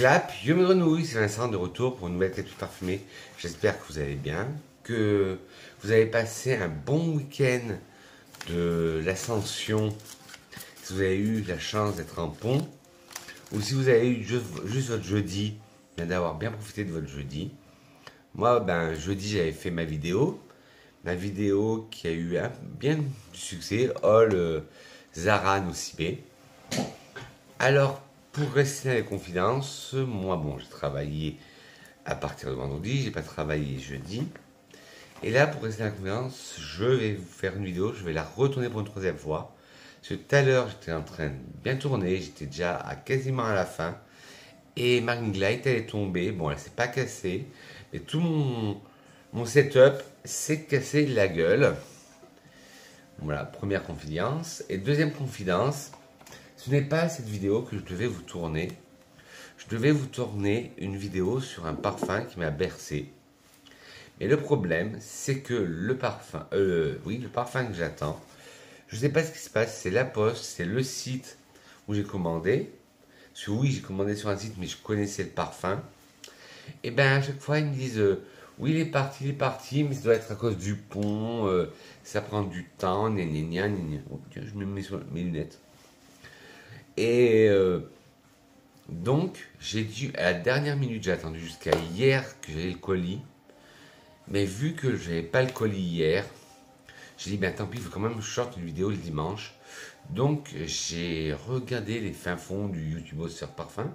Clap, yo mes grenouilles, c'est Vincent de retour pour une nouvelle capsule parfumée. J'espère que vous allez bien, que vous avez passé un bon week-end de l'Ascension, si vous avez eu la chance d'être en pont, ou si vous avez eu juste votre jeudi, bien d'avoir bien profité de votre jeudi. Moi, jeudi, j'avais fait ma vidéo qui a eu bien du succès, All Zara Nocibé. Alors, pour rester dans les confidences, moi, j'ai travaillé à partir de vendredi, j'ai pas travaillé jeudi. Et là, pour rester dans la confidence, je vais vous faire une vidéo, je vais la retourner pour une troisième fois. Parce que tout à l'heure, j'étais en train de bien tourner, j'étais déjà quasiment à la fin. Et ma ring light, elle est tombée. Bon, elle s'est pas cassée, mais tout mon setup s'est cassé la gueule. Voilà, première confidence. Et deuxième confidence, ce n'est pas cette vidéo que je devais vous tourner. Je devais vous tourner une vidéo sur un parfum qui m'a bercé. Mais le problème, c'est que le parfum que j'attends, je ne sais pas ce qui se passe, c'est la poste, c'est le site où j'ai commandé. Parce que oui, j'ai commandé sur un site, mais je connaissais le parfum. Et à chaque fois, ils me disent, oui, il est parti, mais ça doit être à cause du pont, ça prend du temps, gna gna gna gna. Oh, tiens, je me mets sur mes lunettes. Et donc, j'ai dû, à la dernière minute, j'ai attendu jusqu'à hier que j'avais le colis. Mais vu que je n'avais pas le colis hier, j'ai dit, tant pis, il faut quand même que je sorte une vidéo le dimanche. Donc, j'ai regardé les fins fonds du YouTubeur Parfum.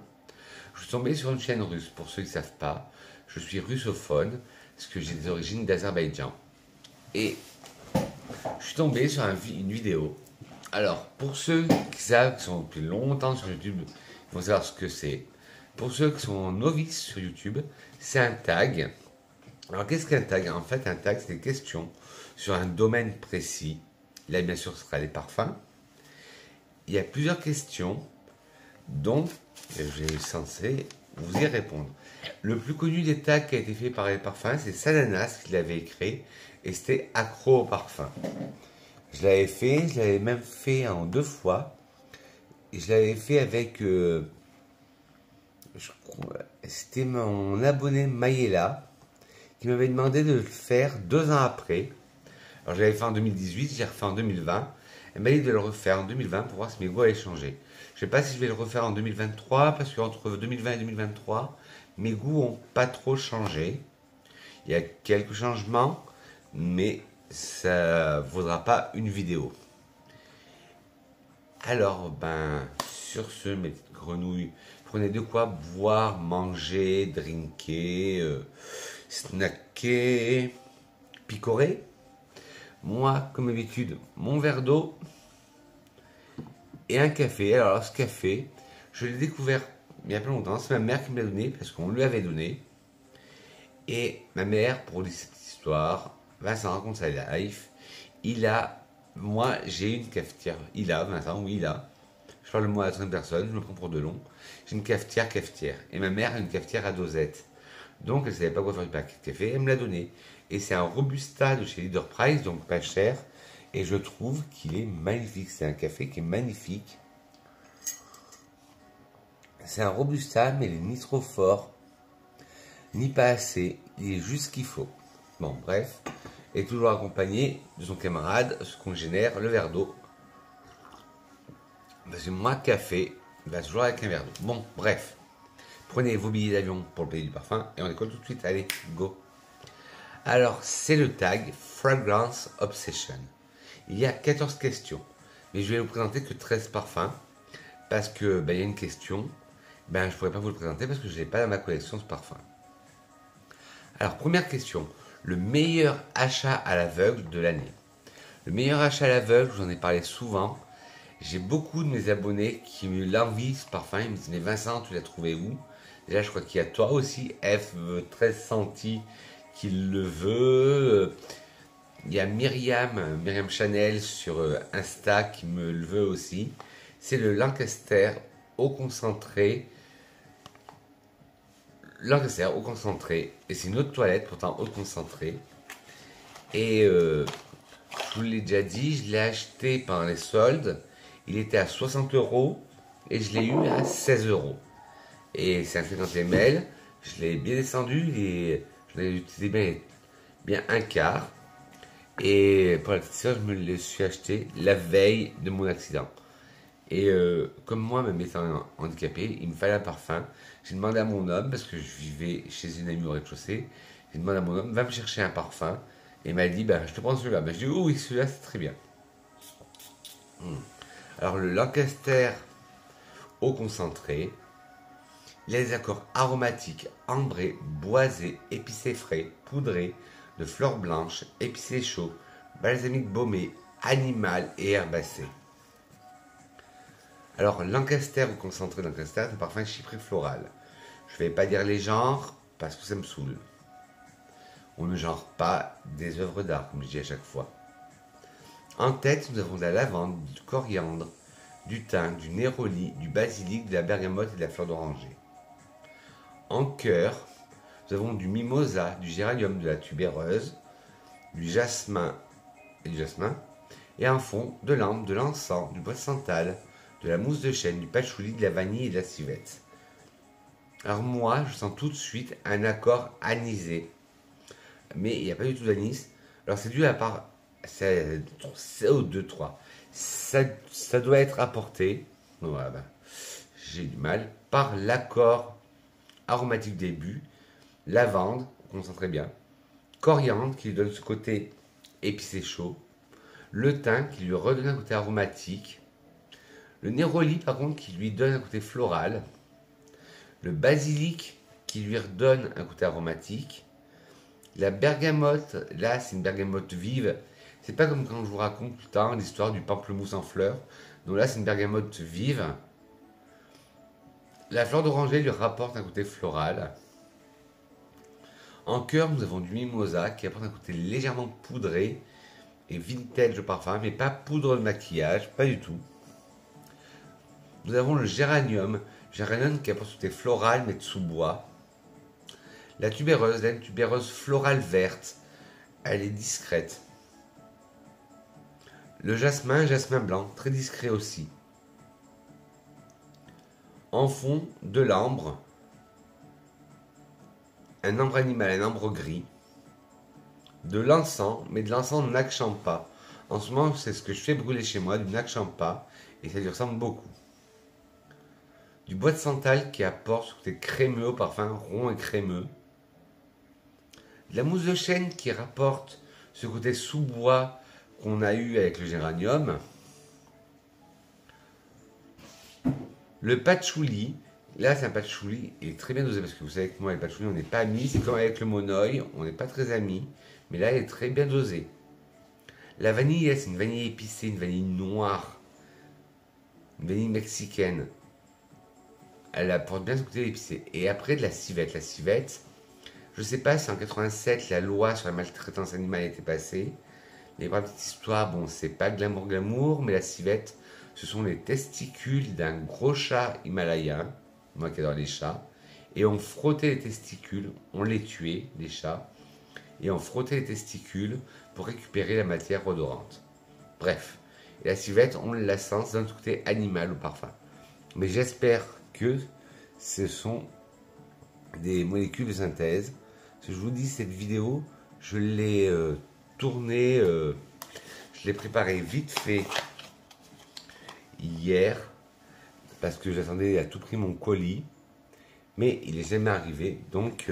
Je suis tombé sur une chaîne russe, pour ceux qui ne savent pas. Je suis russophone, parce que j'ai des origines d'Azerbaïdjan. Et je suis tombé sur une vidéo. Alors, pour ceux qui savent, qui sont depuis longtemps sur YouTube, ils vont savoir ce que c'est. Pour ceux qui sont novices sur YouTube, c'est un tag. Alors, qu'est-ce qu'un tag? En fait, un tag, c'est des questions sur un domaine précis. Là, bien sûr, ce sera les parfums. Il y a plusieurs questions, donc j'ai censé vous y répondre. Le plus connu des tags qui a été fait par les parfums, c'est Sananas qui l'avait créé, et c'était accro au parfum. Je l'avais même fait en 2 fois. Et je l'avais fait avec, c'était mon abonné Mayela, qui m'avait demandé de le faire 2 ans après. Alors j'avais fait en 2018, j'ai refait en 2020. Elle m'a dit de le refaire en 2020 pour voir si mes goûts allaient changer. Je ne sais pas si je vais le refaire en 2023, parce qu'entre 2020 et 2023, mes goûts n'ont pas trop changé. Il y a quelques changements, mais ça ne vaudra pas une vidéo. Alors, sur ce, mes petites grenouilles, prenez de quoi boire, manger, drinker, snacker, picorer. Moi, comme d'habitude, mon verre d'eau et un café. Alors, ce café, je l'ai découvert il y a pas longtemps. C'est ma mère qui me l'a donné parce qu'on lui avait donné. Et ma mère, pour cette histoire, Vincent raconte sa life. Moi, j'ai une cafetière. Vincent, oui, je parle le mot à la troisième personne, je me prends pour de long. J'ai une cafetière. Et ma mère a une cafetière à dosette. Donc, elle ne savait pas quoi faire du paquet de café, elle me l'a donné. Et c'est un Robusta de chez Leader Price, donc pas cher. Et je trouve qu'il est magnifique. C'est un café qui est magnifique. C'est un Robusta, mais il n'est ni trop fort, ni pas assez. Il est juste ce qu'il faut. Bon, bref. Et toujours accompagné de son camarade, ce qu'on génère, le verre d'eau. Parce que moi, café, toujours avec un verre d'eau. Bon, bref. Prenez vos billets d'avion pour le pays du parfum et on décolle tout de suite. Allez, go! Alors, c'est le tag Fragrance Obsession. Il y a 14 questions, mais je vais vous présenter que 13 parfums parce que il y a une question, je ne pourrais pas vous le présenter parce que je n'ai pas dans ma collection ce parfum. Alors, première question, le meilleur achat à l'aveugle de l'année. Le meilleur achat à l'aveugle, je vous en ai parlé souvent. J'ai beaucoup de mes abonnés qui me l'envient ce parfum. Ils me disent, mais Vincent, tu l'as trouvé où? Déjà, je crois qu'il y a toi aussi, F13 Senti, qui le veut. Il y a Myriam Chanel sur Insta qui me le veut aussi. C'est le Lancaster eau concentrée. Lancaster eau concentrée. Et c'est une eau de toilette, pourtant eau concentrée. Et je vous l'ai déjà dit, je l'ai acheté pendant les soldes. Il était à 60 € et je l'ai eu à 16 €. Et c'est un 50 ml. Je l'ai bien descendu. Je l'ai utilisé bien un quart. Et pour la petite sœur, je me le suis acheté la veille de mon accident. Et comme moi, même étant handicapé, il me fallait un parfum. J'ai demandé à mon homme, parce que je vivais chez une amie au rez-de-chaussée, j'ai demandé à mon homme, va me chercher un parfum. Et il m'a dit, bah, je te prends celui-là. Bah, je dis, oh oui, celui-là, c'est très bien. Alors, le Lancaster eau concentrée, il a des accords aromatiques, ambrés, boisés, épicés frais, poudrés, de fleurs blanches, épicé chaud, balsamique baumé, animal et herbacé. Alors, Lancaster ou concentré Lancaster, c'est un parfum chypré floral. Je ne vais pas dire les genres parce que ça me saoule. On ne genre pas des œuvres d'art, comme je dis à chaque fois. En tête, nous avons de la lavande, du coriandre, du thym, du néroli, du basilic, de la bergamote et de la fleur d'oranger. En cœur, nous avons du mimosa, du géranium, de la tubéreuse, du jasmin et du jasmin. Et en fond, de l'ambre, de l'encens, du bois de santal, de la mousse de chêne, du patchouli, de la vanille et de la civette. Alors moi, je sens tout de suite un accord anisé. Mais il n'y a pas du tout d'anis. Alors c'est dû à part CO2-3. Ça doit être apporté, voilà, ben, j'ai du mal, par l'accord aromatique début, lavande, on concentre bien, coriandre qui lui donne ce côté épicé chaud, le thym qui lui redonne un côté aromatique, le néroli par contre qui lui donne un côté floral, le basilic qui lui redonne un côté aromatique, la bergamote, là c'est une bergamote vive, c'est pas comme quand je vous raconte tout le temps l'histoire du pamplemousse en fleurs, donc là c'est une bergamote vive. La fleur d'oranger lui rapporte un côté floral. En cœur, nous avons du mimosa qui apporte un côté légèrement poudré et vintage au parfum, mais pas poudre de maquillage, pas du tout. Nous avons le géranium qui apporte un côté floral mais de sous-bois. La tubéreuse, une tubéreuse florale verte, elle est discrète. Le jasmin, jasmin blanc, très discret aussi. En fond, de l'ambre, un ambre animal, un ambre gris, de l'encens, mais de l'encens Nag-Champa. En ce moment, c'est ce que je fais brûler chez moi, du Nag-Champa, et ça lui ressemble beaucoup. Du bois de santal qui apporte ce côté crémeux au parfum, rond et crémeux. De la mousse de chêne qui rapporte ce côté sous-bois qu'on a eu avec le géranium. Le patchouli, là c'est un patchouli, il est très bien dosé parce que vous savez que moi, le patchouli, on n'est pas amis, c'est comme avec le monoï, on n'est pas très amis, mais là, il est très bien dosé. La vanille, c'est une vanille épicée, une vanille noire, une vanille mexicaine. Elle apporte bien ce côté épicé. Et après, de la civette. La civette, je sais pas si en 87, la loi sur la maltraitance animale était passée, mais pour la petite histoire, bon, c'est pas glamour, mais la civette, ce sont les testicules d'un gros chat himalayen, moi qui adore les chats, et on frottait les testicules, on les tuait, les chats, et on frottait les testicules pour récupérer la matière odorante. Bref, et la civette, on la sent, ça donne ce côté animal au parfum. Mais j'espère que ce sont des molécules de synthèse. Ce que je vous dis, cette vidéo, je l'ai tournée, je l'ai préparée vite fait hier, parce que j'attendais à tout prix mon colis, mais il n'est jamais arrivé, donc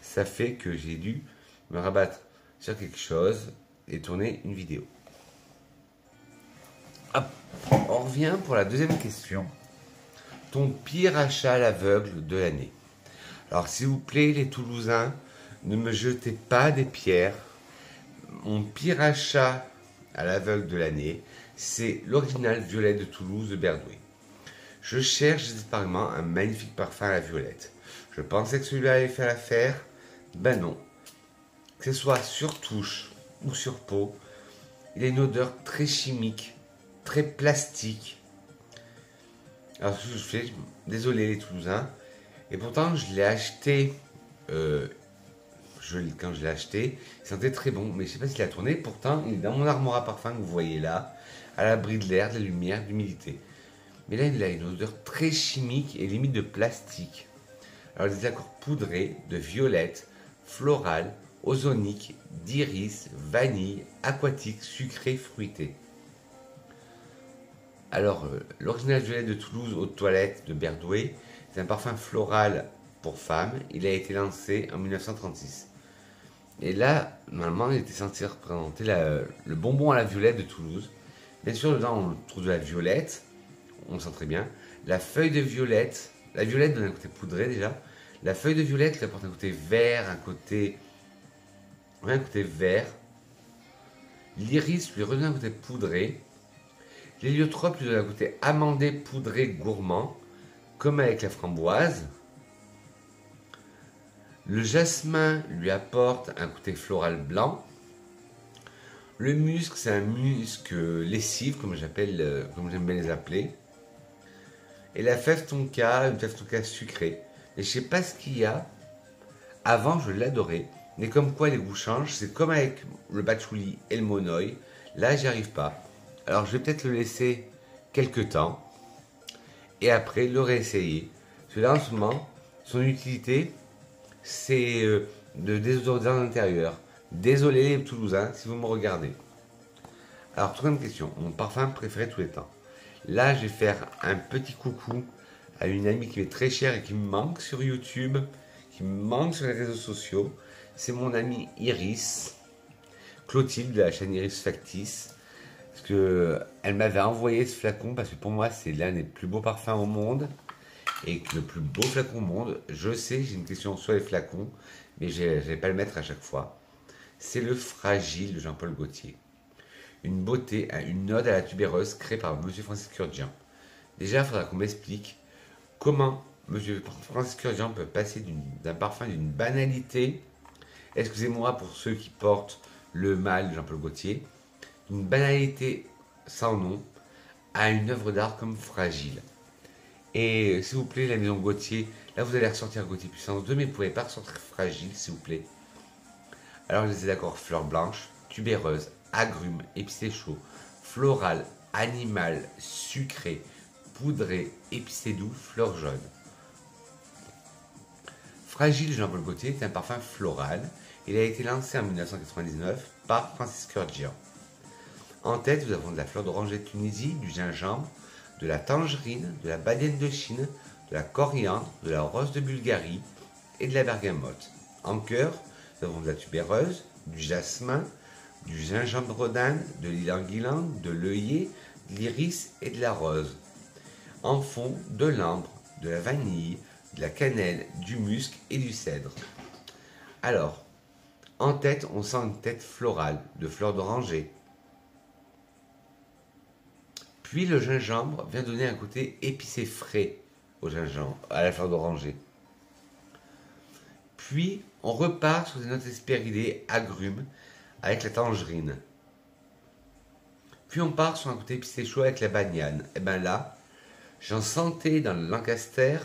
ça fait que j'ai dû me rabattre sur quelque chose et tourner une vidéo. Hop, on revient pour la deuxième question. Ton pire achat à l'aveugle de l'année. Alors s'il vous plaît les Toulousains, ne me jetez pas des pierres. Mon pire achat à l'aveugle de l'année, c'est l'original violet de Toulouse de Berdouet. Je cherche désespérément un magnifique parfum à la violette. Je pensais que celui-là allait faire l'affaire. Ben non. Que ce soit sur touche ou sur peau, il a une odeur très chimique, très plastique. Alors ce que je fais, désolé les Toulousains, et pourtant je l'ai acheté, quand je l'ai acheté, il sentait très bon, mais je ne sais pas s'il a tourné, pourtant il est dans mon armoire à parfum que vous voyez là, à l'abri de l'air, de la lumière, de l'humidité. Mais là, il a une odeur très chimique et limite de plastique. Alors, des accords poudrés de violette, floral, ozonique, d'iris, vanille, aquatique, sucré, fruité. Alors, l'original violette de Toulouse aux toilettes de Berdoué, c'est un parfum floral pour femmes. Il a été lancé en 1936. Et là, normalement, il était censé représenter le bonbon à la violette de Toulouse. Bien sûr, dedans, on trouve de la violette, on le sent très bien. La feuille de violette, la violette donne un côté poudré déjà. La feuille de violette lui apporte un côté vert, un côté vert. L'iris lui redonne un côté poudré. L'héliotrope lui donne un côté amandé, poudré, gourmand, comme avec la framboise. Le jasmin lui apporte un côté floral blanc. Le musc, c'est un musc lessive, comme j'aime bien les appeler. Et la fève tonka, une fève tonka sucrée. Et je sais pas ce qu'il y a. Avant, je l'adorais. Mais comme quoi les goûts changent, c'est comme avec le patchouli et le monoï. Là, j'y arrive pas. Alors, je vais peut-être le laisser quelques temps. Et après, le réessayer. Parce que là, en ce moment, son utilité, c'est de désodoriser l'intérieur. Désolé les Toulousains si vous me regardez. Alors, troisième question. Mon parfum préféré de tous les temps. Là, je vais faire un petit coucou à une amie qui m'est très chère et qui me manque sur YouTube, qui me manque sur les réseaux sociaux. C'est mon amie Iris, Clotilde de la chaîne Iris Factice. Parce que elle m'avait envoyé ce flacon parce que pour moi, c'est l'un des plus beaux parfums au monde. Et que le plus beau flacon au monde, je sais, j'ai une question sur les flacons, mais je ne vais pas le mettre à chaque fois. C'est le Fragile de Jean-Paul Gaultier. Une beauté, une ode à la tubéreuse créée par Monsieur Francis Kurkdjian. Déjà, il faudra qu'on m'explique comment Monsieur Francis Kurkdjian peut passer d'un parfum d'une banalité, excusez-moi pour ceux qui portent le mal de Jean-Paul Gaultier, d'une banalité sans nom à une œuvre d'art comme Fragile. Et s'il vous plaît, la maison Gaultier, là vous allez ressortir Gaultier puissance 2, mais vous ne pouvez pas ressortir Fragile, s'il vous plaît. Alors, je les ai d'accord, fleurs blanches, tubéreuses, agrumes, épicé chaud, floral, animal, sucré, poudré, épicé doux, fleurs jaunes. Fragile Jean-Paul Gaultier est un parfum floral. Il a été lancé en 1999 par Francis Kurkdjian. En tête, nous avons de la fleur d'oranger de Tunisie, du gingembre, de la tangerine, de la badiane de Chine, de la coriandre, de la rose de Bulgarie et de la bergamote. En cœur, nous avons de la tubéreuse, du jasmin, du gingembre d'Inde, de l'ylang-ylang, de l'œillet, de l'iris et de la rose. En fond, de l'ambre, de la vanille, de la cannelle, du musc et du cèdre. Alors, en tête, on sent une tête florale, de fleurs d'oranger. Puis le gingembre vient donner un côté épicé frais au gingembre, à la fleur d'oranger. Puis, on repart sur des notes hespéridées, agrumes, avec la tangerine. Puis on part sur un côté épicé chaud avec la banane. Et bien là, j'en sentais dans le Lancaster,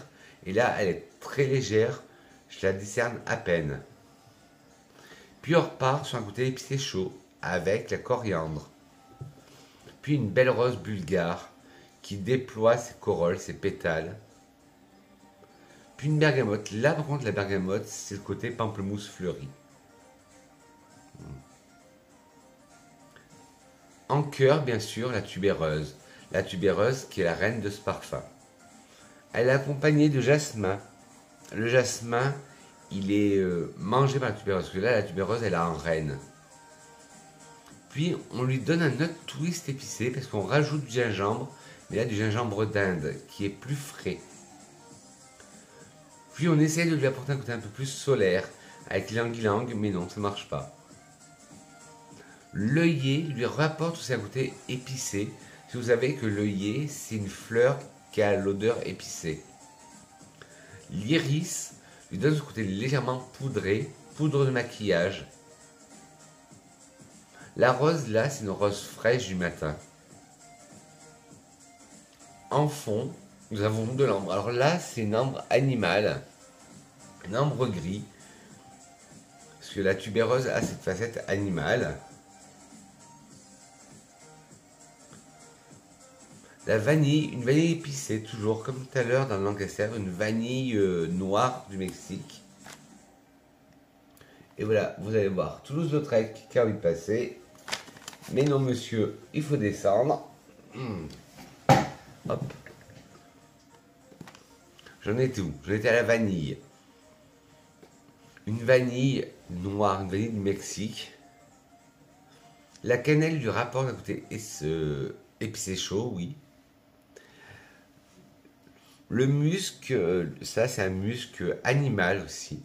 et là, elle est très légère, je la discerne à peine. Puis on repart sur un côté épicé chaud, avec la coriandre. Puis une belle rose bulgare, qui déploie ses corolles, ses pétales. Puis une bergamote. Là, par contre, la bergamote, c'est le côté pamplemousse fleuri. En cœur, bien sûr, la tubéreuse. La tubéreuse qui est la reine de ce parfum. Elle est accompagnée de jasmin. Le jasmin, il est mangé par la tubéreuse. Parce que là, la tubéreuse, elle est en reine. Puis, on lui donne un autre twist épicé parce qu'on rajoute du gingembre. Mais là, du gingembre d'Inde qui est plus frais. Puis, on essaie de lui apporter un côté un peu plus solaire avec l'ylang-ylang, mais non, ça ne marche pas. L'œillet lui rapporte aussi un côté épicé. Si vous savez que l'œillet, c'est une fleur qui a l'odeur épicée. L'iris lui donne ce côté légèrement poudré, poudre de maquillage. La rose, là, c'est une rose fraîche du matin. En fond, nous avons de l'ambre. Alors là, c'est une ambre animale, un ambre gris, parce que la tubéreuse a cette facette animale. La vanille, une vanille épicée, toujours comme tout à l'heure dans le Lancaster, une vanille noire du Mexique. Et voilà, vous allez voir Toulouse-Lautrec qui a envie de passer. Mais non monsieur, il faut descendre. Hop. J'en étais où? J'en étais à la vanille. Une vanille noire, une vanille du Mexique. La cannelle du rapport d'un côté épicé chaud, oui. Le musc, ça c'est un musc animal aussi.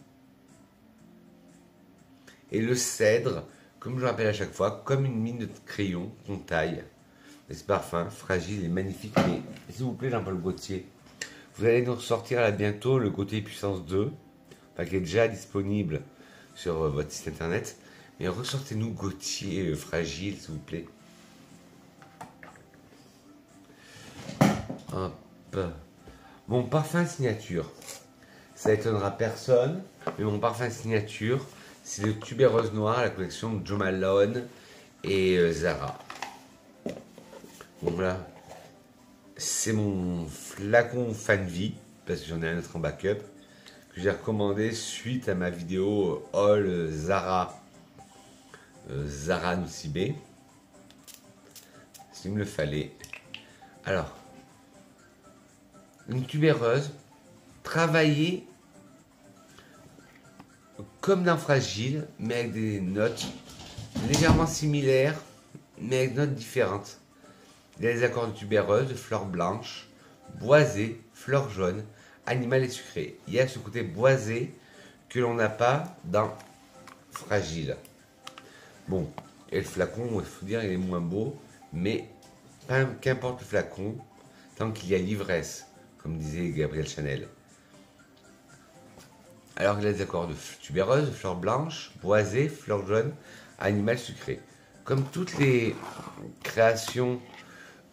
Et le cèdre, comme je le rappelle à chaque fois, comme une mine de crayon qu'on taille. Et ce parfum, fragile et magnifique. Mais s'il vous plaît, Jean-Paul Gaultier, vous allez nous ressortir là bientôt le Gaultier Puissance 2, enfin, qui est déjà disponible sur votre site internet. Mais ressortez-nous Gaultier fragile, s'il vous plaît. Hop. Mon parfum signature, ça étonnera personne, mais mon parfum signature, c'est le tubéreuse noire, la collection de Jo Malone et Zara. Bon là, c'est mon flacon fan vie, parce que j'en ai un autre en backup, que j'ai recommandé suite à ma vidéo All Zara, Zara Nocibé, s'il me le fallait. Alors, une tubéreuse travaillée comme dans Fragile, mais avec des notes légèrement similaires, mais avec notes différentes. Il y a des accords de tubéreuse, de fleurs blanches, boisées, fleurs jaunes, animal et sucré. Il y a ce côté boisé que l'on n'a pas dans Fragile. Bon, et le flacon, il faut dire, il est moins beau, mais qu'importe le flacon, tant qu'il y a l'ivresse, comme disait Gabriel Chanel. Alors il y a des accords de tubéreuse, de fleurs blanches, boisées, fleurs jaunes, animal sucré. Comme toutes les créations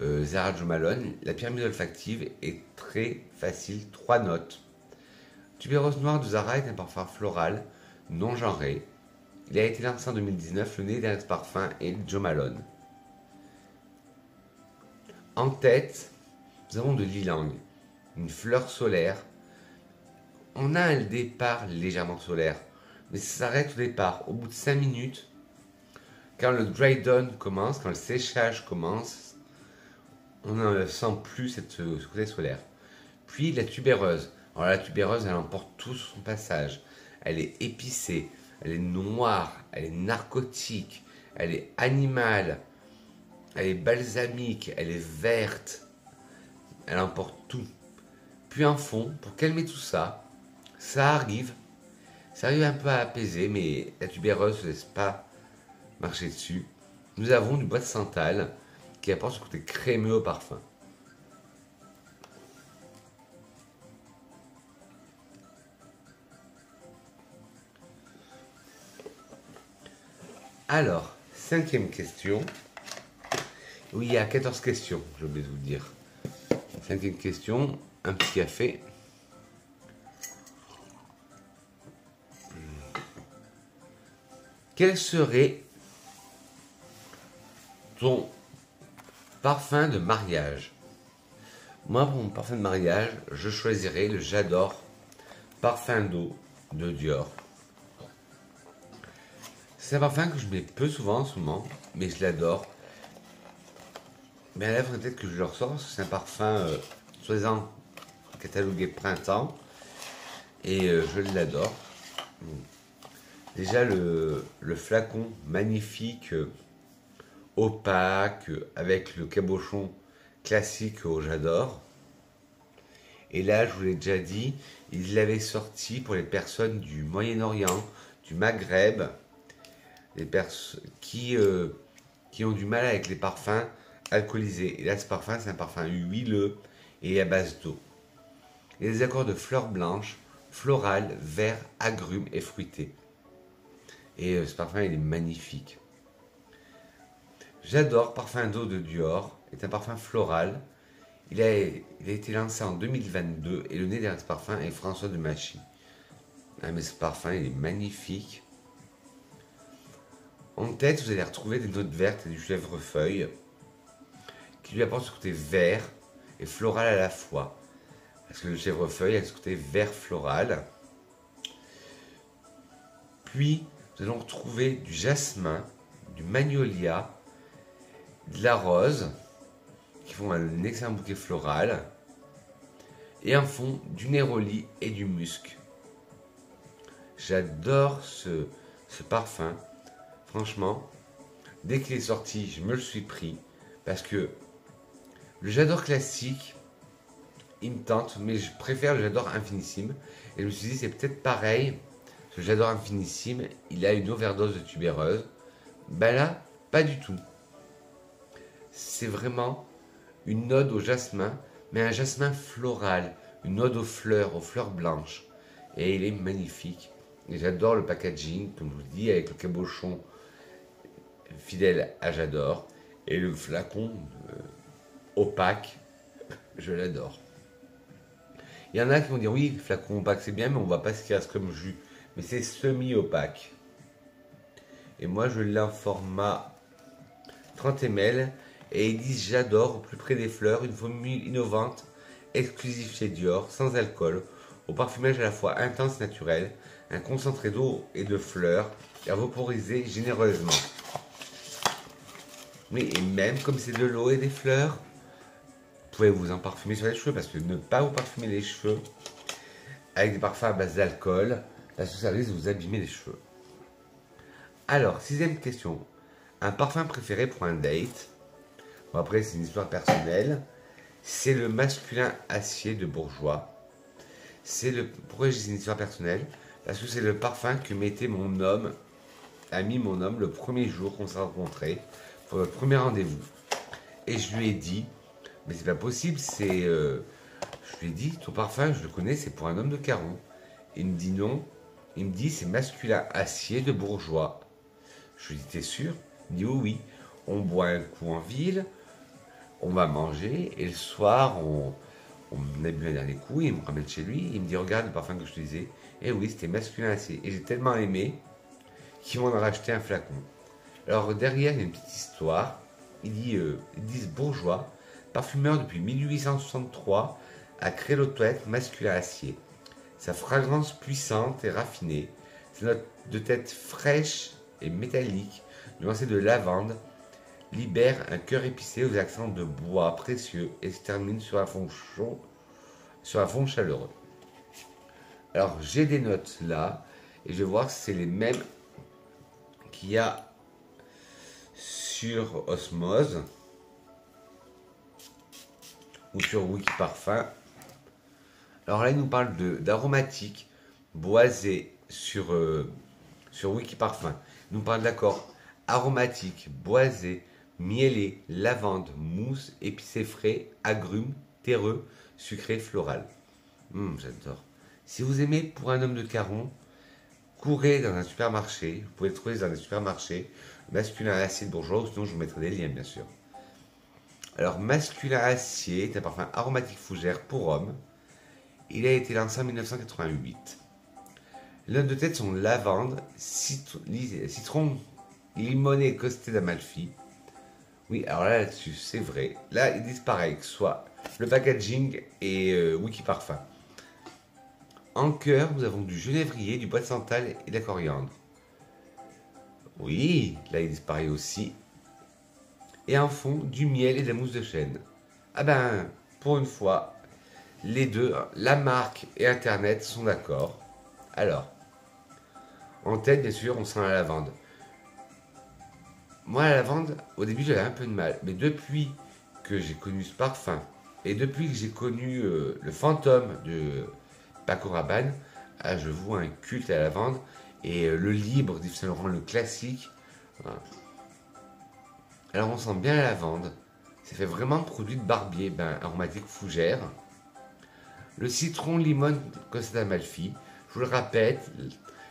Zara Jo Malone, la pyramide olfactive est très facile, 3 notes. Tubéreuse noire de Zara est un parfum floral, non genré. Il a été lancé en 2019, le nez d'un parfum est Jo Malone. En tête, nous avons de l'ylang, une fleur solaire. On a un départ légèrement solaire, mais ça s'arrête au départ. Au bout de 5 minutes, quand le dry down commence, quand le séchage commence, on ne sent plus ce côté solaire. Puis la tubéreuse. Alors la tubéreuse, elle emporte tout sur son passage. Elle est épicée, elle est noire, elle est narcotique, elle est animale, elle est balsamique, elle est verte. Elle emporte tout. Puis en fond, pour calmer tout ça, ça arrive un peu à apaiser, mais la tubéreuse ne se laisse pas marcher dessus. Nous avons du bois de santal qui apporte ce côté crémeux au parfum. Alors, 5e question. Oui, il y a 14 questions, j'ai oublié de vous le dire. 5e question, un petit café. Quel serait ton parfum de mariage? Moi, pour mon parfum de mariage, je choisirais le J'adore parfum d'eau de Dior. C'est un parfum que je mets peu souvent en ce moment, mais je l'adore. Mais à la fin, peut-être que je le ressors, parce que c'est un parfum soi-disant catalogué printemps, et je l'adore. Déjà le flacon magnifique, opaque, avec le cabochon classique au J'adore. Et là, je vous l'ai déjà dit, il l'avait sorti pour les personnes du Moyen-Orient, du Maghreb, les personnes qui ont du mal avec les parfums alcoolisés. Et là, ce parfum, c'est un parfum huileux et à base d'eau. Il y a des accords de fleurs blanches, florales, vert, agrumes et fruités. Et ce parfum, il est magnifique. J'adore Parfum d'eau de Dior, est un parfum floral. Il a été lancé en 2022 et le nez derrière ce parfum est François de Machy. Ah, mais ce parfum, il est magnifique. En tête, vous allez retrouver des notes vertes et du chèvrefeuille qui lui apportent ce côté vert, et floral à la fois. Parce que le chèvrefeuille a ce côté vert floral. Puis, nous allons retrouver du jasmin, du magnolia, de la rose, qui font un excellent bouquet floral. Et en fond, du néroli et du musc. J'adore ce parfum. Franchement, dès qu'il est sorti, je me le suis pris. Parce que le J'adore classique, il me tente, mais je préfère le J'adore infinissime. Et je me suis dit, c'est peut-être pareil. Le J'adore infinissime, il a une overdose de tubéreuse. Ben là, pas du tout. C'est vraiment une ode au jasmin, mais un jasmin floral, une ode aux fleurs blanches. Et il est magnifique. Et j'adore le packaging, comme je vous dis, avec le cabochon fidèle à J'adore. Et le flacon opaque, je l'adore. Il y en a qui vont dire oui, le flacon opaque c'est bien, mais on ne voit pas ce qu'il reste comme jus. Mais c'est semi-opaque. Et moi je l'ai en format 30 ml. Et ils disent J'adore au plus près des fleurs, une formule innovante, exclusive chez Dior, sans alcool, au parfumage à la fois intense et naturel, un concentré d'eau et de fleurs, et vaporisé généreusement. Oui, et même comme c'est de l'eau et des fleurs, vous pouvez vous en parfumer sur les cheveux, parce que ne pas vous parfumer les cheveux avec des parfums à base d'alcool, parce que ça risque de vous abîmer les cheveux. Alors, 6e question. Un parfum préféré pour un date? Bon, après, c'est une histoire personnelle. C'est le masculin acier de Bourjois. Pourquoi je dis une histoire personnelle? Parce que c'est le parfum que mettait a mis mon homme le premier jour qu'on s'est rencontrés, pour notre premier rendez-vous. Et je lui ai dit, mais c'est pas possible, je lui ai dit, ton parfum, je le connais, c'est pour un homme de Caron. Il me dit non. Il me dit, c'est masculin acier de Bourjois. Je lui ai dit, t'es sûr? Il me dit, oui, oui. On boit un coup en ville, on va manger, et le soir, on a bu un dernier coup, il me ramène chez lui, il me dit, regarde le parfum que je te disais. Et oui, c'était masculin acier. Et j'ai tellement aimé qu'ils m'en ont racheté un flacon. Alors derrière, il y a une petite histoire. Ils disent Bourjois, parfumeur depuis 1863, a créé l'eau de toilette masculin acier. Sa fragrance puissante et raffinée, ses notes de tête fraîches et métalliques, nuancées de lavande, libère un cœur épicé aux accents de bois précieux et se termine sur un fond chaud, sur un fond chaleureux. Alors j'ai des notes là, et je vais voir si c'est les mêmes qu'il y a sur Osmose ou sur Wikiparfum. Alors là, il nous parle d'aromatique boisé sur Wikiparfum. Il nous parle d'accord aromatique, boisé, mielé, lavande, mousse, épicé frais, agrumes, terreux, sucré, floral. J'adore. Si vous aimez pour un homme de Caron, courez dans un supermarché. Vous pouvez le trouver dans un supermarché. Masculin acier de Bourjois, ou sinon je vous mettrai des liens bien sûr. Alors masculin acier est un parfum aromatique fougère pour homme. Il a été lancé en 1988. Les notes de tête sont lavande, citron, limonée, costé d'Amalfi. Oui, alors là-dessus, c'est vrai. Là, ils disent pareil, que ce soit le packaging et Wikiparfum. En cœur, nous avons du genévrier, du bois de santal et de la coriandre. Oui, là, ils disent pareil aussi. Et en fond, du miel et de la mousse de chêne. Ah ben, pour une fois, les deux, la marque et Internet sont d'accord. Alors, en tête, bien sûr, on sent la lavande. Moi, la lavande, au début, j'avais un peu de mal. Mais depuis que j'ai connu ce parfum, et depuis que j'ai connu le fantôme de Paco Rabanne, je voue un culte à la lavande. Et le libre d'Yves Saint Laurent, le classique. Voilà. Alors, on sent bien la lavande. Ça fait vraiment produit de barbier, aromatique fougère. Le citron limone Costa d'Amalfi, je vous le répète,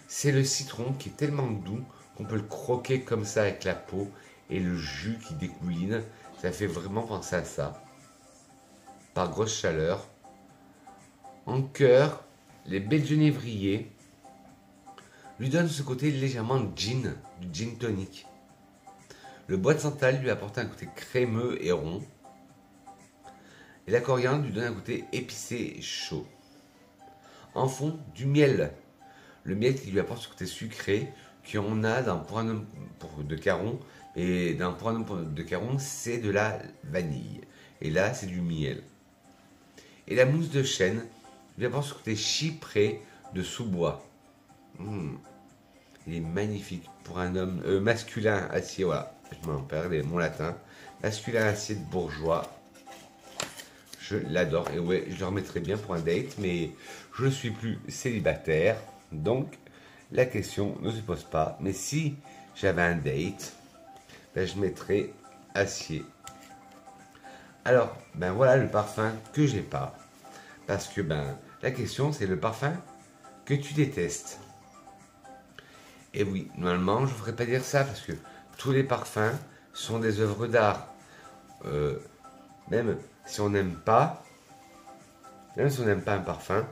c'est le citron qui est tellement doux qu'on peut le croquer comme ça avec la peau et le jus qui découline. Ça fait vraiment penser à ça. Par grosse chaleur. En cœur, les baies de genévrier lui donnent ce côté légèrement gin, du gin tonic. Le bois de santal lui apporte un côté crémeux et rond. Et la coriandre lui donne un côté épicé chaud. En fond, du miel. Le miel qui lui apporte ce côté sucré qu'on a dans Pour un homme de Caron. Et dans Pour un homme de Caron, c'est de la vanille. Et là, c'est du miel. Et la mousse de chêne lui apporte ce côté chypré de sous-bois. Il est magnifique pour un homme masculin acier. Voilà, je m'en perds mon latin. Masculin acier de bourgeois. Je l'adore. Et ouais, je le remettrai bien pour un date, mais je ne suis plus célibataire. Donc, la question ne se pose pas. Mais si j'avais un date, ben, je mettrais acier. Alors, ben voilà le parfum que j'ai pas. Parce que ben la question c'est le parfum que tu détestes. Et oui, normalement je ne ferais pas dire ça parce que tous les parfums sont des œuvres d'art. Même si on n'aime pas, même si on n'aime pas un parfum,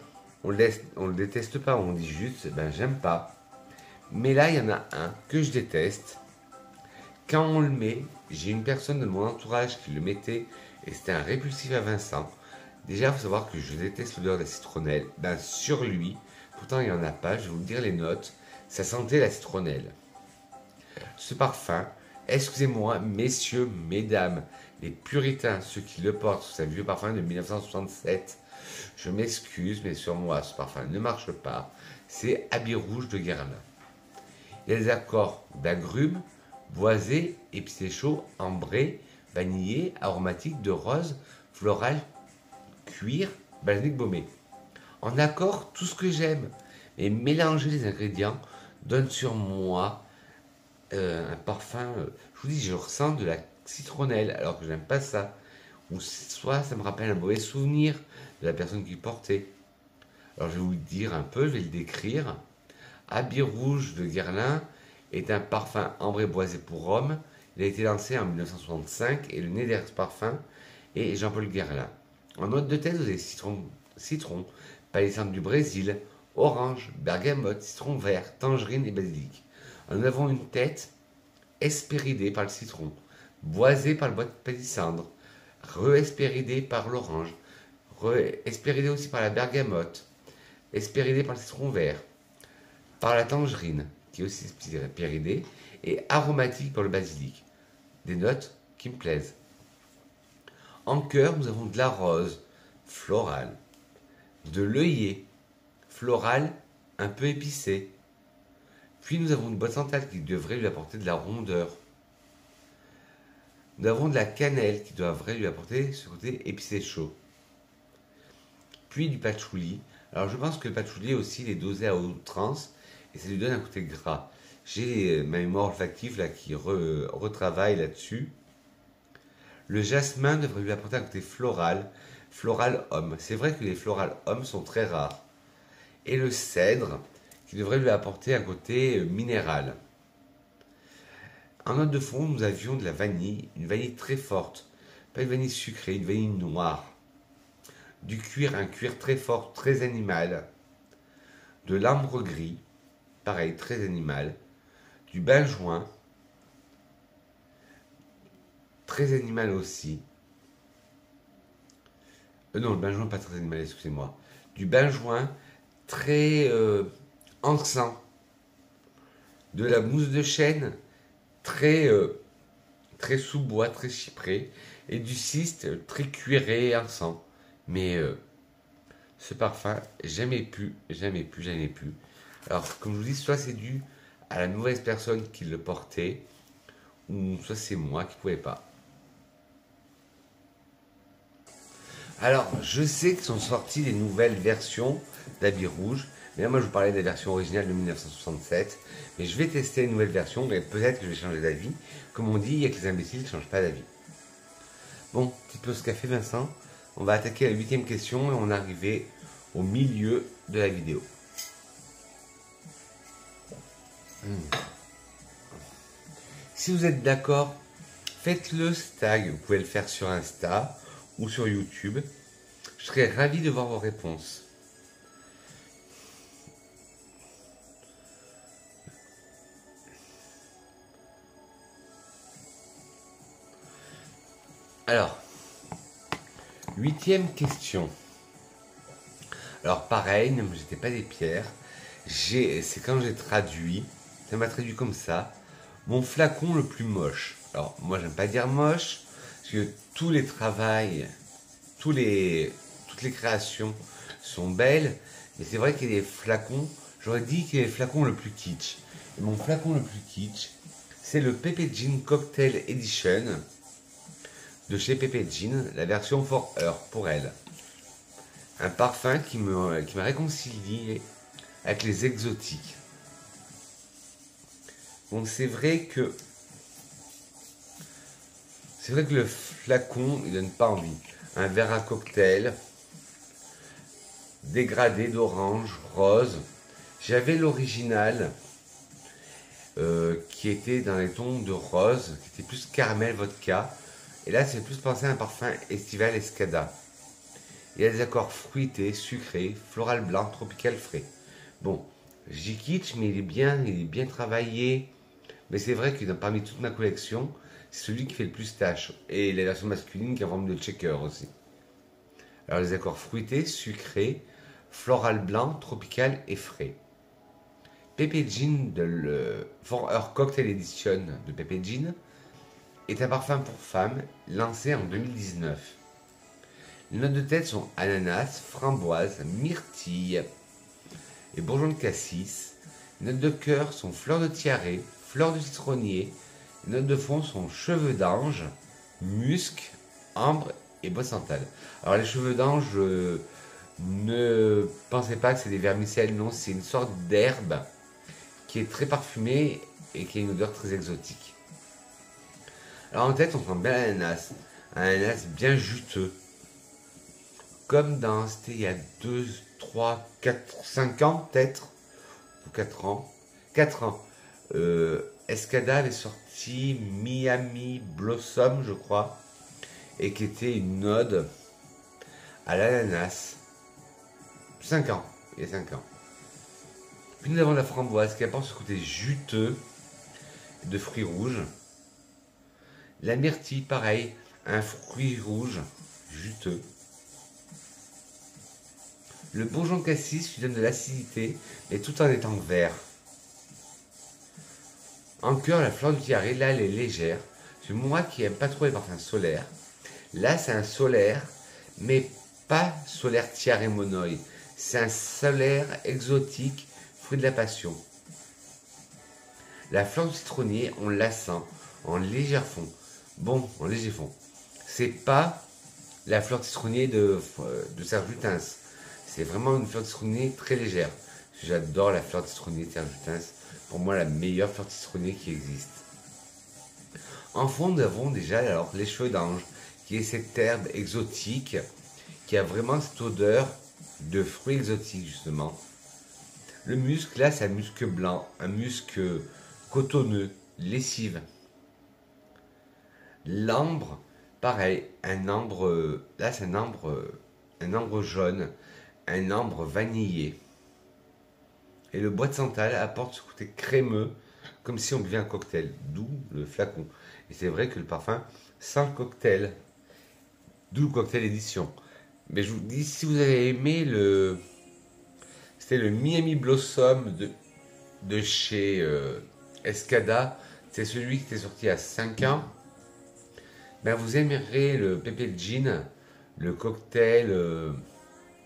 on le déteste pas, on dit juste ben j'aime pas. Mais là il y en a un que je déteste. Quand on le met, j'ai une personne de mon entourage qui le mettait et c'était un répulsif à Vincent. Déjà, il faut savoir que je déteste l'odeur de la citronnelle. Ben, sur lui, pourtant il n'y en a pas, je vais vous dire les notes, ça sentait la citronnelle. Ce parfum, excusez-moi, messieurs, mesdames, les puritains, ceux qui le portent, c'est un vieux parfum de 1967, je m'excuse, mais sur moi, ce parfum ne marche pas. C'est Habit Rouge de Guerlain. Il y a des accords d'agrumes, boisé, épicé chaud, ambré, vanillé, aromatique, de rose, floral, cuir, basilic baumé. En accord, tout ce que j'aime. Mais mélanger les ingrédients donne sur moi un parfum. Je vous dis, je ressens de la citronnelle alors que j'aime pas ça. Ou soit ça me rappelle un mauvais souvenir de la personne qui portait. Alors je vais vous le dire un peu, je vais le décrire. Habit Rouge de Guerlain est un parfum ambré boisé pour homme. Il a été lancé en 1965 et le nez derrière ce parfum est Jean-Paul Guerlain. En note de tête, vous avez citron, palissandre du Brésil, orange, bergamote, citron vert, tangerine et basilic. Nous avons une tête hespéridée par le citron, boisée par le bois de palissandre, re-hespéridée par l'orange, re-hespéridée aussi par la bergamote, hespéridée par le citron vert, par la tangerine, qui est aussi hespéridée, et aromatique par le basilic. Des notes qui me plaisent. En cœur, nous avons de la rose, florale, de l'œillet, floral, un peu épicé. Puis nous avons une boîte centrale qui devrait lui apporter de la rondeur. Nous avons de la cannelle qui devrait lui apporter ce côté épicé chaud. Puis du patchouli. Alors je pense que le patchouli aussi il est dosé à outrance et ça lui donne un côté gras. J'ai ma mémoire olfactive là qui retravaille là-dessus. Le jasmin devrait lui apporter un côté floral, floral homme. C'est vrai que les floral hommes sont très rares. Et le cèdre qui devrait lui apporter un côté minéral. En note de fond, nous avions de la vanille, une vanille très forte. Pas une vanille sucrée, une vanille noire. Du cuir, un cuir très fort, très animal. De l'ambre gris, pareil, très animal. Du benjoin, très animal aussi. Non, le benjoin pas très animal, excusez-moi. Du benjoin très encens. De la mousse de chêne très très sous-bois, très chypré. Et du ciste très cuiré et encens. Mais ce parfum, jamais pu. Alors, comme je vous dis, soit c'est dû à la mauvaise personne qui le portait, ou soit c'est moi qui ne pouvais pas. Alors, je sais que sont sorties des nouvelles versions d'Habit Rouge, mais là, moi, je vous parlais de la version originale de 1967, mais je vais tester une nouvelle version, et peut-être que je vais changer d'avis. Comme on dit, il y a que les imbéciles qui ne changent pas d'avis. Bon, petit peu ce qu'a fait Vincent. On va attaquer la 8e question et on est arrivé au milieu de la vidéo. Si vous êtes d'accord, faites-le stag. Vous pouvez le faire sur Insta ou sur YouTube. Je serais ravi de voir vos réponses. Alors, 8e question. Alors pareil, ne me jetez pas des pierres. C'est quand j'ai traduit, ça m'a traduit comme ça. Mon flacon le plus moche. Alors moi j'aime pas dire moche, parce que tous les travails, toutes les créations sont belles, mais c'est vrai qu'il y a des flacons, j'aurais dit qu'il y a des flacons le plus kitsch. Et mon flacon le plus kitsch, c'est le Pepe Jean Cocktail Edition de chez Pepe Jean, la version For Her, pour elle. Un parfum qui m'a réconcilié avec les exotiques. Bon, c'est vrai que le flacon, il donne pas envie. Un verre à cocktail, dégradé d'orange, rose. J'avais l'original qui était dans les tons de rose, qui était plus caramel vodka. Et là, c'est plus pensé à un parfum estival Escada. Il y a des accords fruités, sucrés, floral blanc, tropical frais. Bon, j'y kitsch, mais il est bien travaillé. Mais c'est vrai que parmi toute ma collection, c'est celui qui fait le plus tâche. Et la version masculine qui a forme de checker aussi. Alors les accords fruités, sucrés, floral blanc, tropical et frais. Pepe Jean de le For Her Cocktail Edition de Pepe Jean est un parfum pour femmes lancé en 2019. Les notes de tête sont ananas, framboise, myrtille et bourgeon de cassis. Les notes de cœur sont fleurs de tiare, fleurs de citronnier. Les notes de fond sont cheveux d'ange, musc, ambre et bois santal. Alors les cheveux d'ange, ne pensez pas que c'est des vermicelles, non, c'est une sorte d'herbe qui est très parfumée et qui a une odeur très exotique. Alors en tête, on sent bien l'ananas, un ananas bien juteux. Comme c'était il y a 2, 3, 4, 5 ans peut-être, ou 4 ans. 4 ans. Escada avait sorti Miami Blossom, je crois, et qui était une ode à l'ananas. 5 ans, il y a 5 ans. Puis nous avons la framboise qui apporte ce côté juteux de fruits rouges. La myrtille, pareil, un fruit rouge juteux. Le bourgeon cassis lui donne de l'acidité, mais tout en étant vert. En cœur, la fleur du tiare, là, elle est légère. C'est moi qui n'aime pas trop les parfums solaires. Là, c'est un solaire, mais pas solaire tiare monoï. C'est un solaire exotique, fruit de la passion. La fleur du citronnier, on la sent en léger fond. Bon, en léger fond. C'est pas la fleur de citronnier de Serge Lutens. C'est vraiment une fleur de citronnier très légère. J'adore la fleur de citronnier de Serge Lutens. Pour moi, la meilleure fleur de citronnier qui existe. En fond, nous avons déjà alors les cheveux d'ange, qui est cette herbe exotique, qui a vraiment cette odeur de fruits exotiques, justement. Le musc, là, c'est un musc blanc, un musc cotonneux, lessive. L'ambre, pareil, un ambre, là, c'est un ambre jaune, un ambre vanillé. Et le bois de santal apporte ce côté crémeux, comme si on buvait un cocktail, d'où le flacon. Et c'est vrai que le parfum sent le cocktail, d'où le cocktail édition. Mais je vous dis, si vous avez aimé c'était le Miami Blossom de chez Escada, c'est celui qui était sorti à 5 ans. Ben vous aimerez le Pepe Jean, le cocktail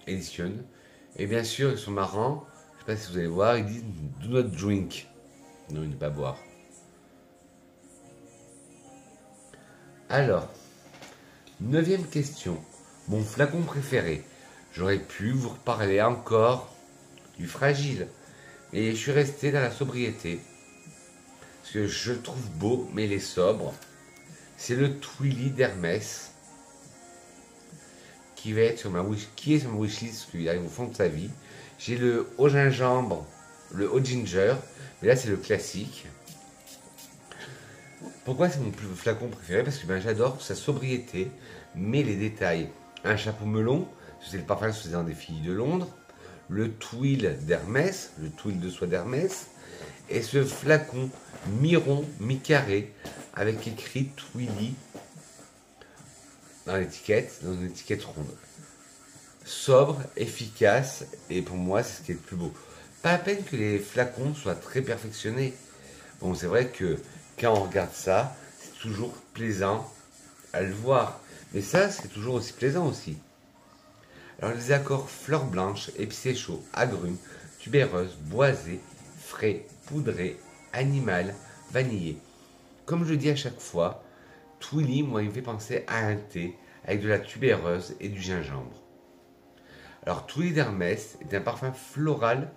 Edition. Et bien sûr, ils sont marrants. Je ne sais pas si vous allez voir, ils disent do not drink. Non, ne pas boire. Alors, 9e question. Mon flacon préféré. J'aurais pu vous reparler encore du fragile. Et je suis resté dans la sobriété. Parce que je le trouve beau, mais il est sobre. C'est le Twilly d'Hermès. Qui est sur ma wishlist, parce qu'il arrive au fond de sa vie. J'ai le haut gingembre, le haut ginger, mais là c'est le classique. Pourquoi c'est mon flacon préféré? Parce que j'adore sa sobriété, mais les détails. Un chapeau melon, c'est le parfum que je faisais dans des filles de Londres. Le twill d'Hermès, le twill de soie d'Hermès. Et ce flacon mi-rond, mi-carré, avec écrit Twilly dans une étiquette ronde. Sobre, efficace, et pour moi, c'est ce qui est le plus beau. Pas à peine que les flacons soient très perfectionnés. Bon, c'est vrai que quand on regarde ça, c'est toujours plaisant à le voir. Mais ça, c'est toujours aussi plaisant aussi. Alors, les accords fleurs blanches, épicé chaud, agrumes, tubéreuse, boisé, frais, poudré, animal, vanillé. Comme je dis à chaque fois, Twilly, moi, il me fait penser à un thé avec de la tubéreuse et du gingembre. Alors, Twilly d'Hermès est un parfum floral.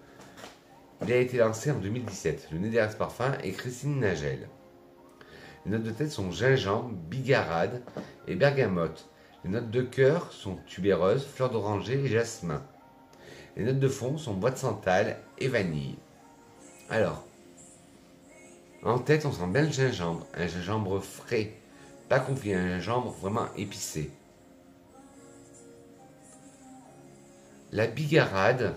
Il a été lancé en 2017. Le nez derrière ce parfum est Christine Nagel. Les notes de tête sont gingembre, bigarade et bergamote. Les notes de cœur sont tubéreuse, fleur d'oranger et jasmin. Les notes de fond sont bois de santal et vanille. Alors, en tête, on sent bien le gingembre, un gingembre frais, pas confit, un gingembre vraiment épicé. La bigarade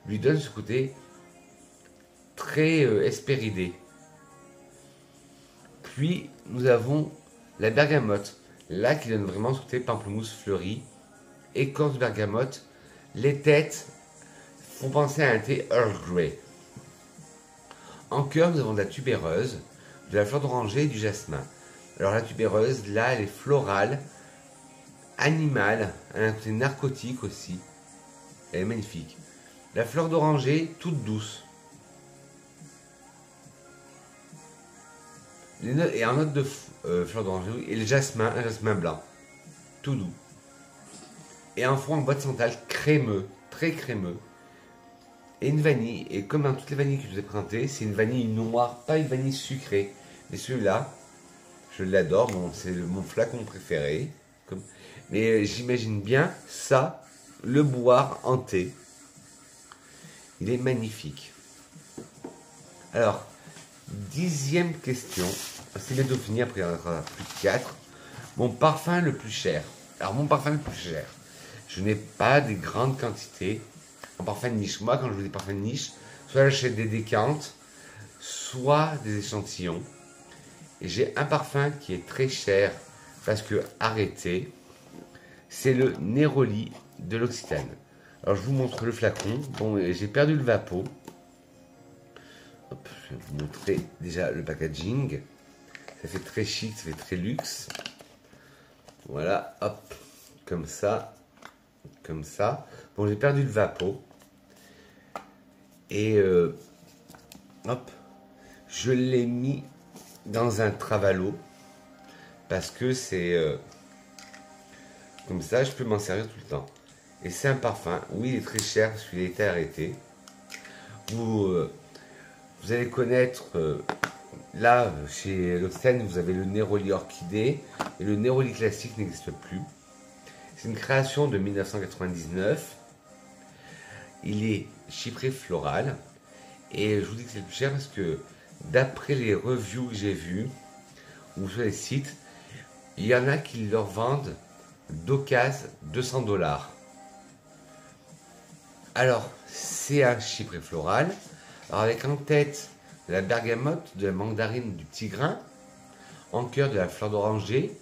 lui donne ce côté très hespéridé. Puis nous avons la bergamote, là qui donne vraiment ce côté pamplemousse fleuri. Écorce de bergamote, les têtes font penser à un thé Earl Grey. En cœur, nous avons de la tubéreuse, de la fleur d'oranger et du jasmin. Alors la tubéreuse, là, elle est florale, animale, elle a un côté narcotique aussi. Elle est magnifique. La fleur d'oranger, toute douce. Et en note de fleur d'oranger, et le jasmin, un jasmin blanc, tout doux. Et un fond en bois de santal crémeux, très crémeux. Et une vanille, et comme dans toutes les vanilles que je vous ai présentées, c'est une vanille noire, pas une vanille sucrée. Mais celui-là, je l'adore, c'est mon flacon préféré. Mais j'imagine bien ça, le boire en thé. Il est magnifique. Alors, 10e question. C'est bientôt fini, après il y en aura plus de 4. Mon parfum le plus cher. Alors, mon parfum le plus cher. Je n'ai pas des grandes quantités en parfum de niche. Moi, quand je veux des parfums de niche, soit j'achète des décantes, soit des échantillons. Et j'ai un parfum qui est très cher parce que arrêté, c'est le Neroli de l'Occitane. Alors, je vous montre le flacon. Bon, j'ai perdu le Vapeau. Hop, je vais vous montrer déjà le packaging. Ça fait très chic, ça fait très luxe. Voilà, hop, comme ça. Comme ça. Bon, j'ai perdu le Vapeau. Et hop, je l'ai mis dans un Travalo. Parce que c'est comme ça, je peux m'en servir tout le temps. Et c'est un parfum. Oui, il est très cher parce qu'il a été arrêté. Vous allez connaître, là, chez L'Occitane, vous avez le Neroli Orchidée. Et le Neroli classique n'existe plus. C'est une création de 1999. Il est chypré floral. Et je vous dis que c'est le plus cher parce que d'après les reviews que j'ai vues, ou sur les sites, il y en a qui leur vendent d'occasion 200 $. Alors, c'est un chypré floral. Alors, avec en tête de la bergamote, de la mandarine, du petit grain, en cœur de la fleur d'oranger,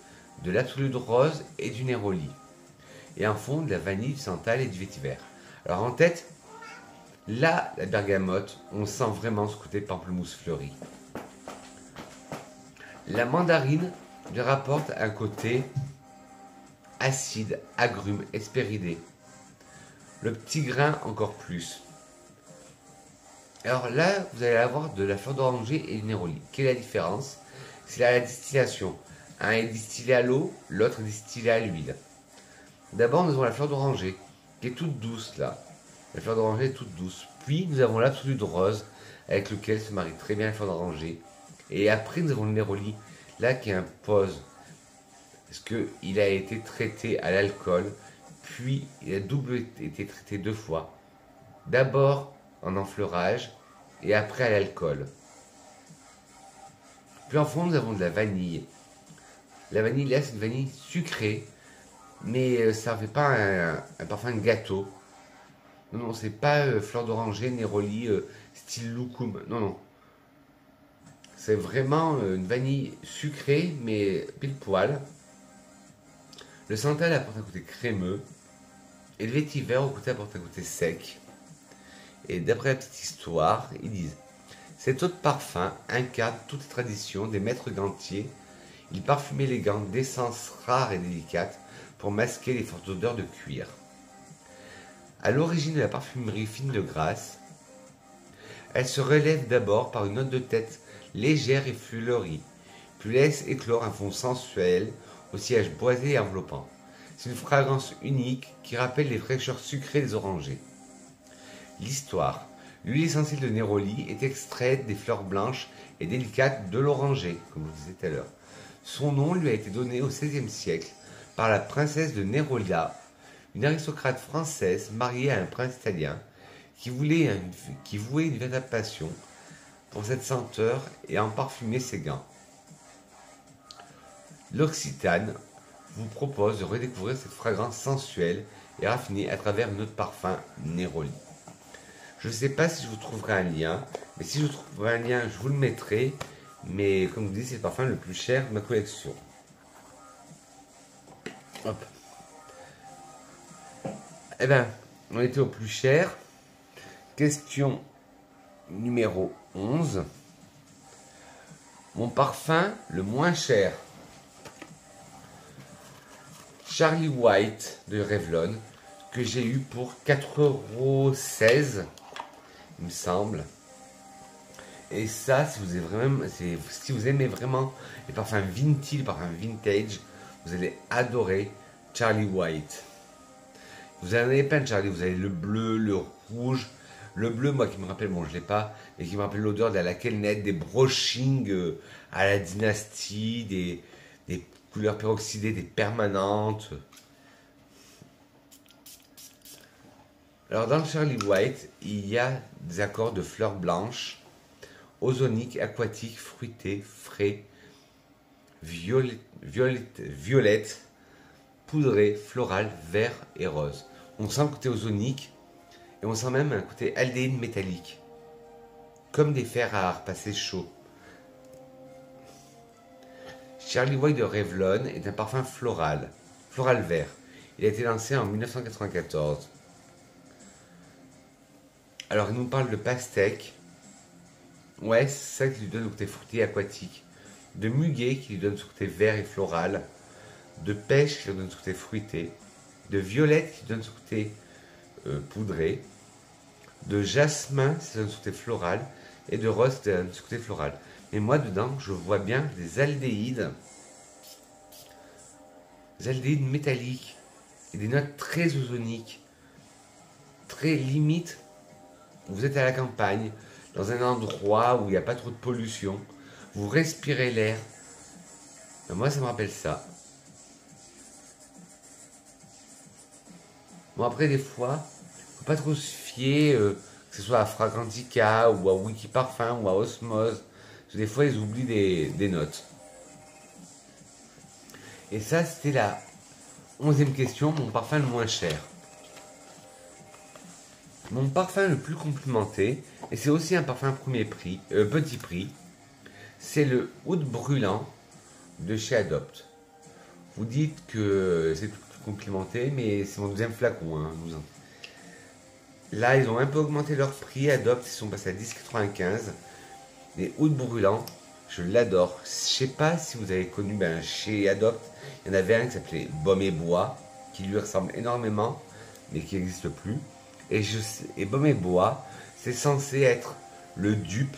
de l'absolu rose et du néroli. Et en fond, de la vanille, du santal et du vétiver. Alors, en tête, là, la bergamote, on sent vraiment ce côté pamplemousse fleuri. La mandarine lui rapporte un côté acide, agrume, hespéridé. Le petit grain encore plus. Alors là, vous allez avoir de la fleur d'oranger et du néroli. Quelle est la différence? C'est la distillation. Un est distillé à l'eau, l'autre est distillé à l'huile. D'abord, nous avons la fleur d'oranger, qui est toute douce là. La fleur d'oranger est toute douce. Puis, nous avons l'absolu de rose, avec lequel se marie très bien la fleur d'oranger. Et après, nous avons le néroli, là qui impose. Parce qu'il a été traité à l'alcool, puis il a été traité 2 fois. D'abord en enfleurage et après à l'alcool. Puis en fond, nous avons de la vanille. La vanille, là, c'est une vanille sucrée, mais ça ne fait pas un parfum de gâteau. Non, non, c'est pas fleur d'oranger, néroli, style loukoum. Non, non. C'est vraiment une vanille sucrée, mais pile poil. Le santal apporte un côté crémeux et le vétiver au côté apporte un côté sec. Et d'après la petite histoire, ils disent: cet eau de parfum incarne toutes les traditions des maîtres gantiers. Il parfumait les gants d'essences rares et délicates pour masquer les fortes odeurs de cuir. À l'origine de la parfumerie fine de Grasse, elle se relève d'abord par une note de tête légère et fleurie, puis laisse éclore un fond sensuel au sillage boisé et enveloppant. C'est une fragrance unique qui rappelle les fraîcheurs sucrées des orangers. L'histoire: l'huile essentielle de Néroli est extraite des fleurs blanches et délicates de l'oranger, comme je vous disais tout à l'heure. Son nom lui a été donné au XVIe siècle par la princesse de Nérolia, une aristocrate française mariée à un prince italien qui vouait une véritable passion pour cette senteur et en parfumer ses gants. L'Occitane vous propose de redécouvrir cette fragrance sensuelle et raffinée à travers notre parfum Néroli. Je ne sais pas si je vous trouverai un lien, mais si je trouverai un lien, je vous le mettrai. Mais comme je vous dis, c'est le parfum le plus cher de ma collection. Hop. Eh bien, on était au plus cher. Question numéro 11. Mon parfum le moins cher. Charlie White de Revlon, que j'ai eu pour 4,16 €, il me semble. Et ça, si vous aimez vraiment les parfums vintage, les parfums vintage, vous allez adorer Charlie White. Vous en avez plein de Charlie, vous avez le bleu, le rouge. Le bleu, moi, qui me rappelle, bon, je ne l'ai pas, mais qui me rappelle l'odeur de la Kelnet, des brochings à la dynastie, des couleurs peroxydées, des permanentes. Alors, dans le Charlie White, il y a des accords de fleurs blanches, ozoniques, aquatiques, fruités, frais, violette, poudré, floral, vert et rose. On sent le côté ozonique et on sent même un côté aldéhyde métallique, comme des fers à repasser chauds. Charlie White de Revlon est un parfum floral vert. Il a été lancé en 1994. Alors il nous parle de pastèque, ouais, c'est ça qui lui donne le côté fruité aquatique, de muguet qui lui donne ce côté vert et floral, de pêche qui lui donne ce côté fruité, de violette qui lui donne ce côté poudré, de jasmin qui donne ce côté floral, et de rose qui donne ce côté floral. Mais moi dedans, je vois bien des aldéhydes métalliques, et des notes très ozoniques, très limites. Vous êtes à la campagne, dans un endroit où il n'y a pas trop de pollution, vous respirez l'air. Ben moi, ça me rappelle ça. Bon, après, des fois, il ne faut pas trop se fier, que ce soit à Fragrantica, ou à Wikiparfum, ou à Osmose. Parce que des fois, ils oublient des notes. Et ça, c'était la 11e question, mon parfum le moins cher. Mon parfum le plus complimenté, et c'est aussi un parfum petit prix, c'est le Oud Brûlant de chez Adopt. Vous dites que c'est le plus complimenté, mais c'est mon deuxième flacon. Hein, là, ils ont un peu augmenté leur prix. Adopt, ils sont passés à 10,95 €. Les Oud Brûlant, je l'adore. Je sais pas si vous avez connu, chez Adopt, il y en avait un qui s'appelait Baume et Bois, qui lui ressemble énormément, mais qui n'existe plus. Et Baume et Bois, c'est censé être le dupe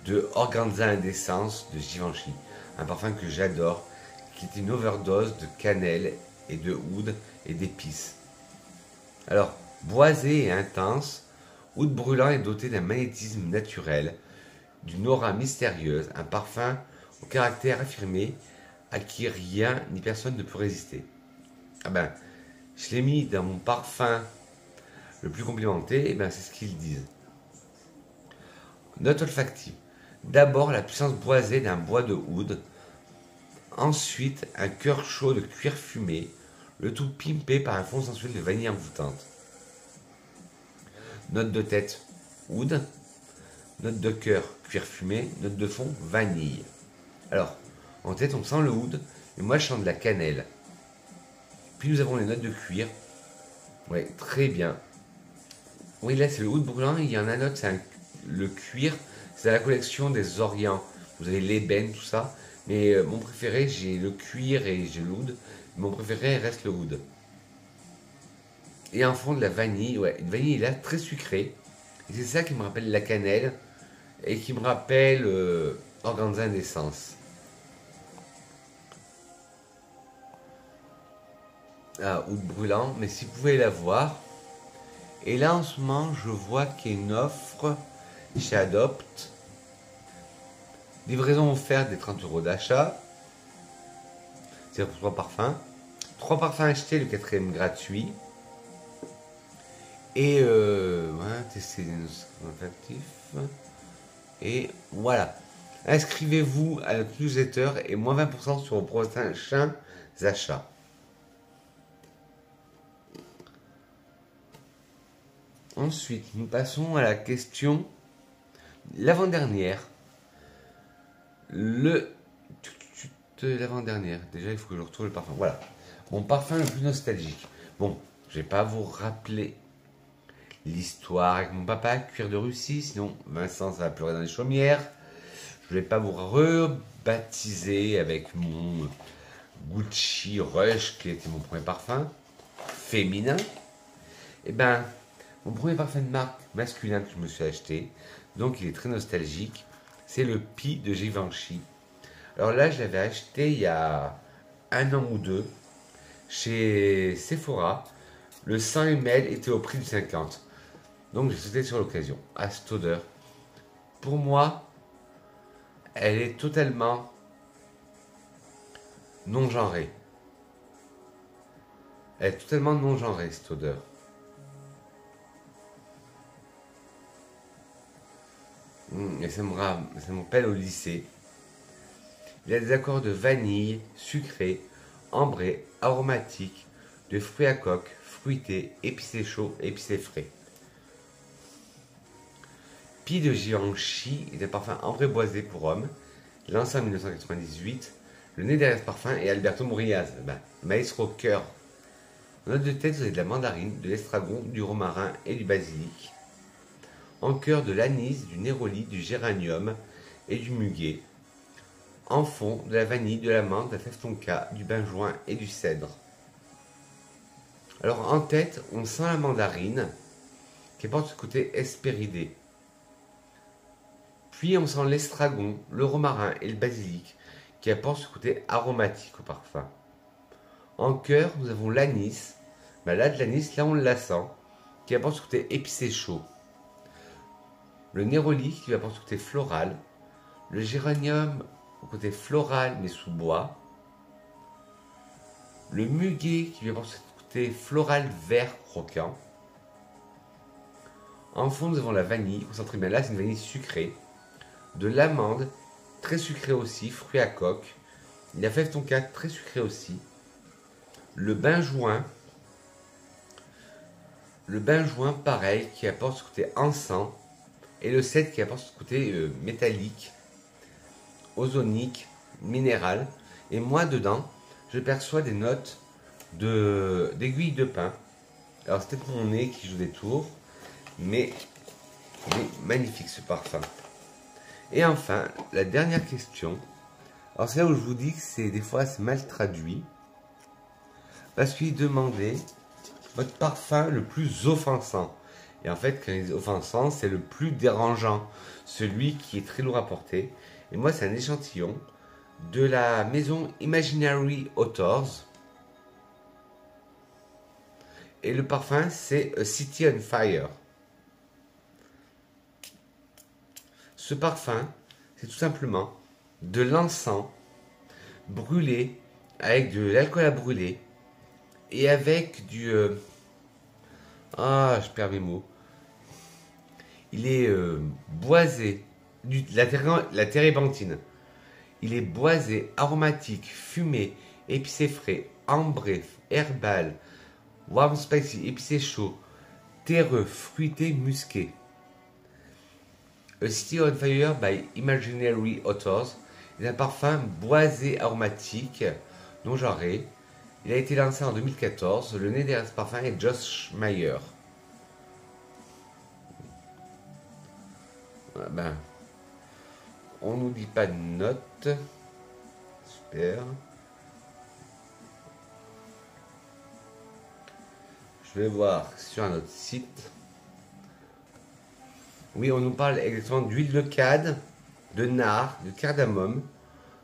de Organza Indécence de Givenchy. Un parfum que j'adore, qui est une overdose de cannelle et de oud et d'épices. Alors, boisé et intense, Oud Brûlant est doté d'un magnétisme naturel, d'une aura mystérieuse, un parfum au caractère affirmé à qui rien ni personne ne peut résister. Ah ben, je l'ai mis dans mon parfum le plus complimenté, et c'est ce qu'ils disent. Note olfactive. D'abord, la puissance boisée d'un bois de oud. Ensuite, un cœur chaud de cuir fumé, le tout pimpé par un fond sensuel de vanille envoûtante. Note de tête, oud. Note de cœur, cuir fumé. Note de fond, vanille. Alors, en tête, on sent le oud, mais moi, je sens de la cannelle. Puis nous avons les notes de cuir. Ouais, très bien. Oui, là c'est le oud brûlant. Il y en a un autre, c'est le cuir. C'est la collection des Orients. Vous avez l'ébène, tout ça. Mais mon préféré, j'ai le cuir et j'ai l'oud. Mon préféré reste le oud. Et en fond de la vanille, ouais, une vanille là très sucrée. Et c'est ça qui me rappelle la cannelle et qui me rappelle Organza d'essence. Ah, oud brûlant, mais si vous pouvez la voir. Et là en ce moment, je vois qu'il y a une offre chez Adopt. Livraison offerte des 30 € d'achat. C'est pour 3 parfums. 3 parfums achetés, le 4e gratuit. Et voilà, tester nos actifs. Et voilà. Inscrivez-vous à notre newsletter et moins 20% sur vos prochains achats. Ensuite, nous passons à la question l'avant-dernière. L'avant-dernière. Déjà, il faut que je retrouve le parfum. Voilà. Mon parfum le plus nostalgique. Bon, je vais pas vous rappeler l'histoire avec mon papa, cuir de Russie, sinon Vincent ça va pleurer dans les chaumières. Je vais pas vous rebaptiser avec mon Gucci Rush qui était mon premier parfum féminin. Et ben, mon premier parfum de marque masculin que je me suis acheté, donc il est très nostalgique, c'est le Pi de Givenchy. Alors là, je l'avais acheté il y a 1 an ou 2 chez Sephora. Le 100 ml était au prix de 50. Donc j'ai sauté sur l'occasion. À cette odeur, pour moi, elle est totalement non genrée. Elle est totalement non genrée, cette odeur. Et ça me rappelle au lycée. Il y a des accords de vanille, sucré, ambré, aromatique, de fruits à coque, fruité, épicé chaud, épicé frais. Pi de Givenchy est un parfum ambré boisé pour hommes, lancé en 1998. Le nez derrière ce parfum est Alberto Morillas, maestro cœur. En note de tête, vous avez de la mandarine, de l'estragon, du romarin et du basilic. En cœur, de l'anis, du néroli, du géranium et du muguet. En fond, de la vanille, de la menthe, de la fève tonka, du benjoin et du cèdre. Alors en tête, on sent la mandarine qui apporte ce côté hespéridé. Puis on sent l'estragon, le romarin et le basilic qui apportent ce côté aromatique au parfum. En cœur, nous avons l'anis. Là, de l'anis, là on la sent, qui apporte ce côté épicé chaud. Le néroli qui apporte ce côté floral. Le géranium au côté floral mais sous bois. Le muguet qui apporte ce côté floral vert croquant. En fond, nous avons la vanille, concentrée bien là, c'est une vanille sucrée. De l'amande, très sucrée aussi, fruits à coque. La fève tonka, très sucrée aussi. Le benjoin, pareil, qui apporte ce côté encens. Et le cèdre qui apporte ce côté métallique, ozonique, minéral. Et moi, dedans, je perçois des notes d'aiguille de pin. Alors, c'est peut-être mon nez qui joue des tours, mais il est magnifique ce parfum. Et enfin, la dernière question. Alors, c'est là où je vous dis que c'est des fois c'est mal traduit. Parce qu'il demandait votre parfum le plus offensant. Et en fait, quand il est offensant, c'est le plus dérangeant. Celui qui est très lourd à porter. Et moi, c'est un échantillon de la maison Imaginary Authors. Et le parfum, c'est A City on Fire. Ce parfum, c'est tout simplement de l'encens brûlé avec de l'alcool à brûler et avec du... je perds mes mots. Il est boisé, la térébenthine. Il est boisé, aromatique, fumé, épicé frais, ambré, herbal, warm spicy, épicé chaud, terreux, fruité, musqué. A City on Fire by Imaginary Authors est un parfum boisé aromatique, non genré, Il a été lancé en 2014. Le nez derrière ce parfum est Josh Mayer. Ah ben, on nous dit pas de notes. Super. Je vais voir sur un autre site. Oui, on nous parle exactement d'huile de cade, de nard, de cardamome,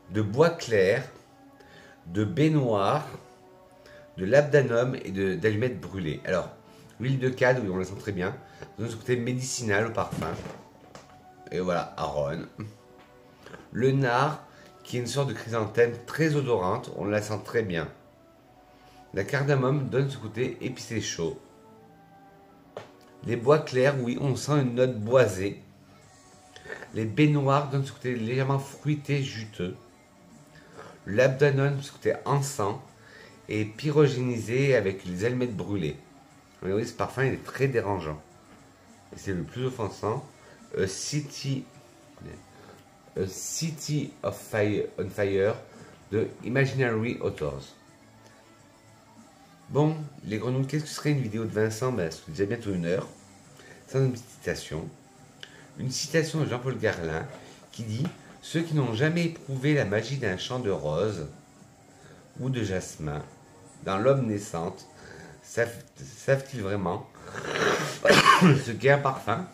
de bois clair, de baie noire, de labdanum et d'allumettes brûlées. Alors, l'huile de cade, oui, on la sent très bien. Dans ce côté médicinal au parfum. Et voilà, Aron. Le nard, qui est une sorte de chrysanthème très odorante, on la sent très bien. La cardamome donne ce côté épicé chaud. Les bois clairs, oui, on sent une note boisée. Les baies noires donnent ce côté légèrement fruité, juteux. L'abdanone, ce côté encens, et pyrogénisé avec les allumettes brûlées. Oui, ce parfum il est très dérangeant. Et c'est le plus offensant. A City of Fire, on Fire de Imaginary Authors. Bon, les grenouilles, qu'est-ce que serait une vidéo de Vincent? Ben, c'est déjà bientôt 1 heure. Sans une petite citation. Une citation de Jean-Paul Garlin qui dit: ceux qui n'ont jamais éprouvé la magie d'un champ de roses ou de jasmin dans l'homme naissante savent-ils vraiment ce qu'est un parfum?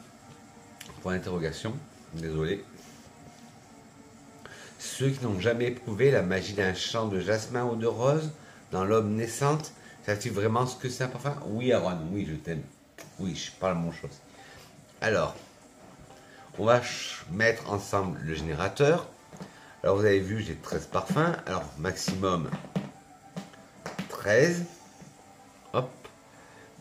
Point d'interrogation. Désolé. Ceux qui n'ont jamais éprouvé la magie d'un champ de jasmin ou de rose dans l'homme naissante savent-ils vraiment ce que c'est un parfum? Oui, Aaron, oui, je t'aime. Oui, je parle mon chose. Alors, on va mettre ensemble le générateur. Alors, vous avez vu, j'ai 13 parfums. Alors, maximum 13. Hop.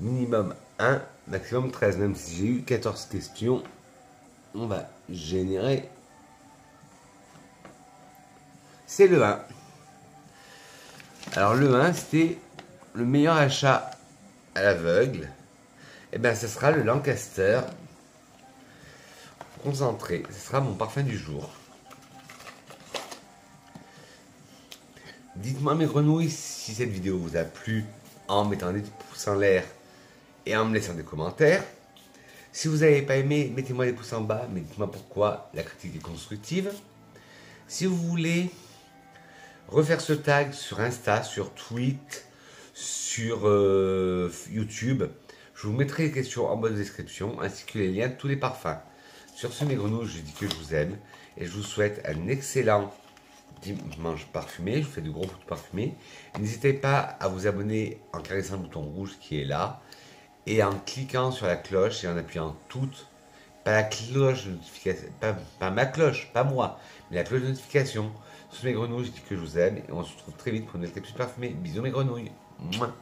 Minimum 1. Maximum 13. Même si j'ai eu 14 questions, on va générer. C'est le 1. Alors, le 1, c'était le meilleur achat à l'aveugle. Et bien, ce sera le Lancaster concentré. Ce sera mon parfum du jour. Dites-moi, mes grenouilles, si cette vidéo vous a plu en mettant des pouces en l'air et en me laissant des commentaires. Si vous n'avez pas aimé, mettez-moi des pouces en bas, mais dites-moi pourquoi. La critique est constructive. Si vous voulez refaire ce tag sur Insta, sur Tweet, sur YouTube, je vous mettrai les questions en bas de description, ainsi que les liens de tous les parfums. Sur ce, mes grenouilles, je dis que je vous aime et je vous souhaite un excellent dimanche parfumé. Je vous fais de gros pouces parfumés. N'hésitez pas à vous abonner en caressant le bouton rouge qui est là et en cliquant sur la cloche et en appuyant toutes. Pas la cloche de notification, pas ma cloche, pas moi, mais la cloche de notification. Sur ce, mes grenouilles, je dis que je vous aime et on se retrouve très vite pour une nouvelle capsule parfumée. Bisous, mes grenouilles. Mouah.